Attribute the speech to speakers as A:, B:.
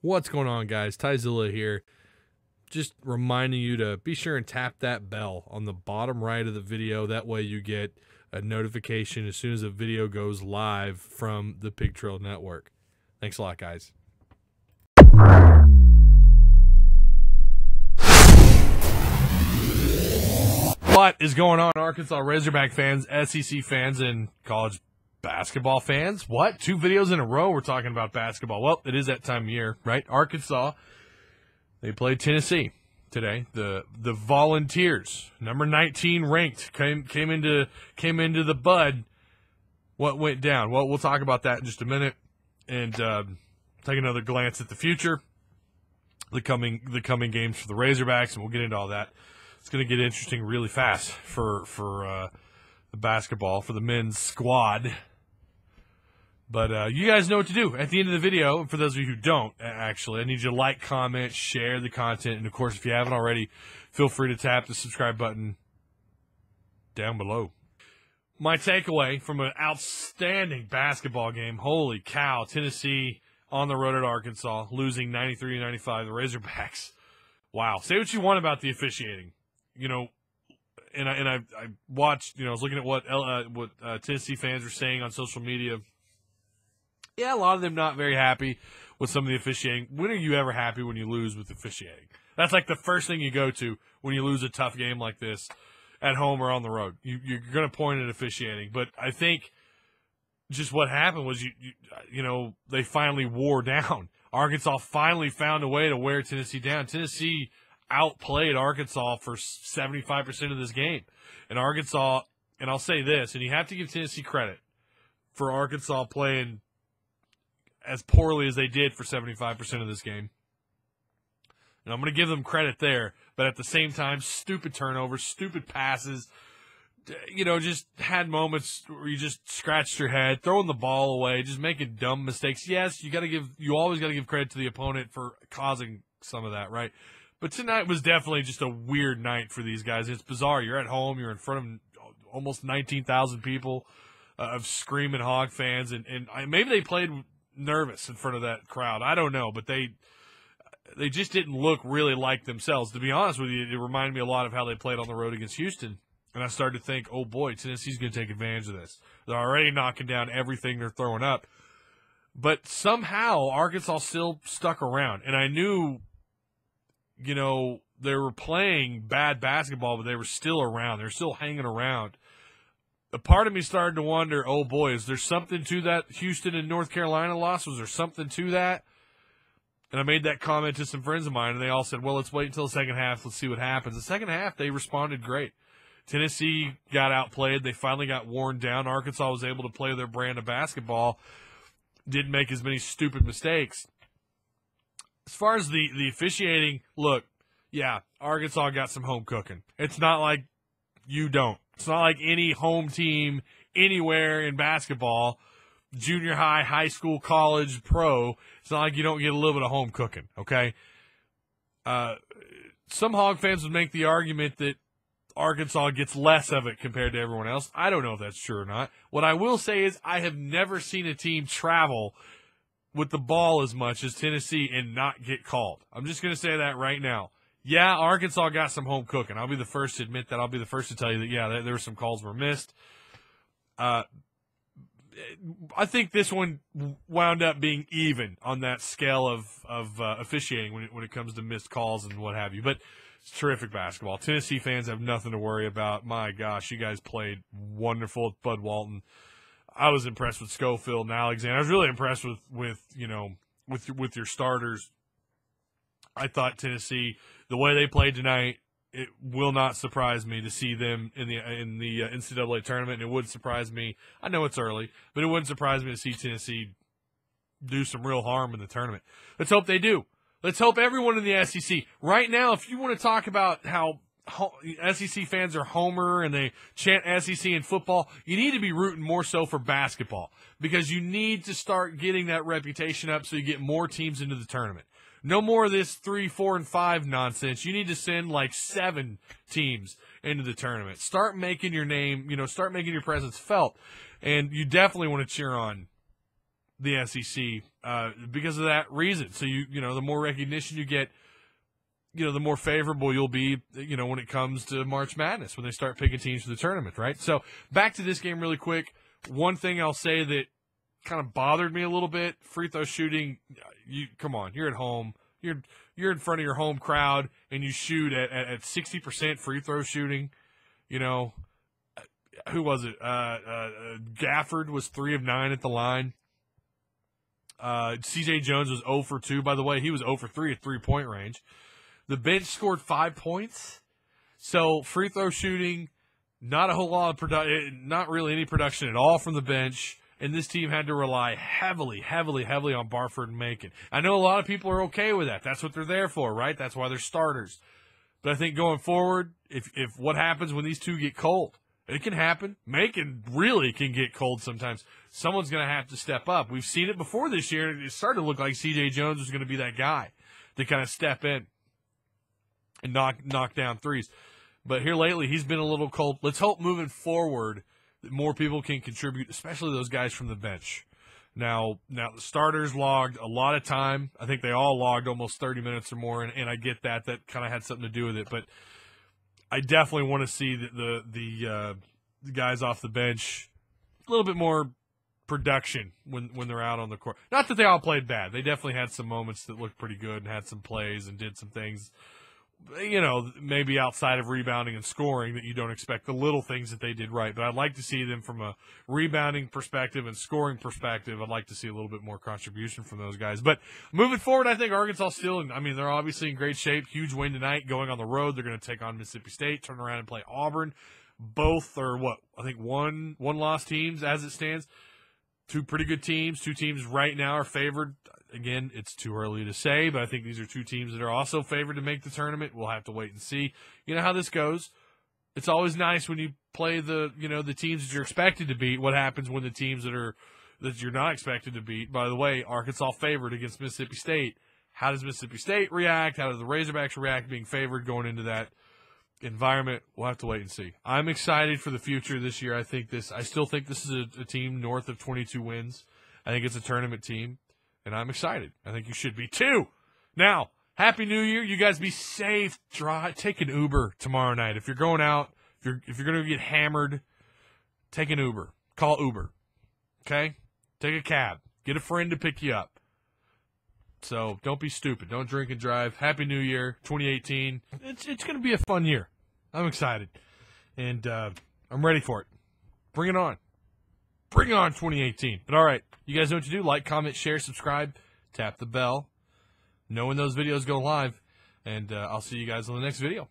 A: What's going on, guys? Tyzilla here. Just reminding you to be sure and tap that bell on the bottom right of the video. That way you get a notification as soon as a video goes live from the Pig Trail Network. Thanks a lot, guys. What is going on, Arkansas Razorback fans, SEC fans, and college basketball fans? What? 2 videos in a row we're talking about basketball. Well, it is that time of year, right? Arkansas, they played Tennessee today. The Volunteers, number 19 ranked, came into the bud. What went down? Well, we'll talk about that in just a minute, and take another glance at the future, the coming games for the Razorbacks, and we'll get into all that. It's going to get interesting really fast for the basketball, for the men's squad. But you guys know what to do at the end of the video. And for those of you who don't, actually, I need you to like, comment, share the content. And, of course, if you haven't already, feel free to tap the subscribe button down below. My takeaway from an outstanding basketball game, holy cow, Tennessee on the road at Arkansas, losing 93-95, the Razorbacks. Wow. Say what you want about the officiating. You know, and I watched, I was looking at what Tennessee fans were saying on social media. Yeah, a lot of them not very happy with some of the officiating. When are you ever happy when you lose with officiating? That's like the first thing you go to when you lose a tough game like this at home or on the road. You're going to point at officiating. But I think just what happened was, they finally wore down. Arkansas finally found a way to wear Tennessee down. Tennessee outplayed Arkansas for 75% of this game. And Arkansas, and I'll say this, and you have to give Tennessee credit for Arkansas playing as poorly as they did for 75% of this game. And I'm going to give them credit there, but at the same time, stupid turnovers, stupid passes, just had moments where you just scratched your head, throwing the ball away, just making dumb mistakes. Yes, you always got to give credit to the opponent for causing some of that, right? But tonight was definitely just a weird night for these guys. It's bizarre. You're at home. You're in front of almost 19,000 people of screaming Hog fans, and maybe they played nervous in front of that crowd. I don't know, but they just didn't look really like themselves. To be honest with you, it reminded me a lot of how they played on the road against Houston. And I started to think, oh, boy, Tennessee's going to take advantage of this. They're already knocking down everything they're throwing up. But somehow Arkansas still stuck around. And I knew they were playing bad basketball, but they were still around. They're still hanging around. A part of me started to wonder, oh, boy, is there something to that Houston and North Carolina loss? Was there something to that? And I made that comment to some friends of mine, and they all said, well, let's wait until the second half. Let's see what happens. The second half, they responded great. Tennessee got outplayed. They finally got worn down. Arkansas was able to play their brand of basketball, didn't make as many stupid mistakes. As far as the officiating, look, yeah, Arkansas got some home cooking. It's not like you don't. It's not like any home team anywhere in basketball, junior high, high school, college, pro. It's not like you don't get a little bit of home cooking, okay? Some Hog fans would make the argument that Arkansas gets less of it compared to everyone else. I don't know if that's true or not. What I will say is I have never seen a team travel with the ball as much as Tennessee and not get called. I'm just going to say that right now. Yeah, Arkansas got some home cooking. I'll be the first to admit that. I'll be the first to tell you that, yeah, there were some calls were missed. I think this one wound up being even on that scale of officiating when it comes to missed calls and what have you. But it's terrific basketball. Tennessee fans have nothing to worry about. My gosh, you guys played wonderful at Bud Walton. I was impressed with Schofield and Alexander. I was really impressed with your starters. I thought Tennessee, the way they played tonight, it will not surprise me to see them in the NCAA tournament. And it wouldn't surprise me. I know it's early, but it wouldn't surprise me to see Tennessee do some real harm in the tournament. Let's hope they do. Let's hope everyone in the SEC. Right now, if you want to talk about how SEC fans are homer and they chant SEC in football, you need to be rooting more so for basketball because you need to start getting that reputation up so you get more teams into the tournament. No more of this 3, 4, and 5 nonsense. You need to send like 7 teams into the tournament. Start making your name, start making your presence felt. And you definitely want to cheer on the SEC because of that reason. So you know, the more recognition you get, you know, the more favorable you'll be, you know, when it comes to March Madness, when they start picking teams for the tournament, right? So back to this game really quick. One thing I'll say that kind of bothered me a little bit, free throw shooting. Come on, you're at home. You're in front of your home crowd, and you shoot at 60% free throw shooting. You know, who was it? Gafford was 3 of 9 at the line. C.J. Jones was 0 for 2. By the way, he was 0 for 3 at three-point range. The bench scored 5 points. So free throw shooting, not a whole lot of production, not really any production at all from the bench. And this team had to rely heavily on Barford and Macon. I know a lot of people are okay with that. That's what they're there for, right? That's why they're starters. But I think going forward, if what happens when these two get cold, it can happen. Macon really can get cold sometimes. Someone's going to have to step up. We've seen it before this year. It started to look like C.J. Jones was going to be that guy to kind of step in and knock down threes. But here lately, he's been a little cold. Let's hope moving forward that more people can contribute, especially those guys from the bench. Now the starters logged a lot of time. I think they all logged almost 30 minutes or more, and I get that. That kind of had something to do with it. But I definitely want to see the guys off the bench a little bit more production when they're out on the court. Not that they all played bad. They definitely had some moments that looked pretty good and had some plays and did some things, you know, maybe outside of rebounding and scoring that you don't expect, the little things that they did right. But I'd like to see them from a rebounding perspective and scoring perspective. I'd like to see a little bit more contribution from those guys. But moving forward, I think Arkansas still, I mean, they're obviously in great shape. Huge win tonight, going on the road. They're going to take on Mississippi State, turn around and play Auburn. Both are I think one-loss teams as it stands. Two pretty good teams. Two teams right now are favored. Again, it's too early to say, but I think these are two teams that are also favored to make the tournament. We'll have to wait and see. You know how this goes. It's always nice when you play the teams that you're expected to beat. What happens when the teams that you're not expected to beat? By the way, Arkansas favored against Mississippi State. How does Mississippi State react? How do the Razorbacks react being favored going into that environment? We'll have to wait and see. I'm excited for the future this year. I still think this is a team north of 22 wins. I think it's a tournament team. And I'm excited. I think you should be too. Now, Happy New Year. You guys be safe. Take an Uber tomorrow night. If you're going out, if you're going to get hammered, take an Uber. Call Uber. Okay? Take a cab. Get a friend to pick you up. So don't be stupid. Don't drink and drive. Happy New Year, 2018. It's going to be a fun year. I'm excited. And I'm ready for it. Bring it on. Bring on 2018. But all right, you guys know what to do. Like, comment, share, subscribe, tap the bell. Know when those videos go live. And I'll see you guys on the next video.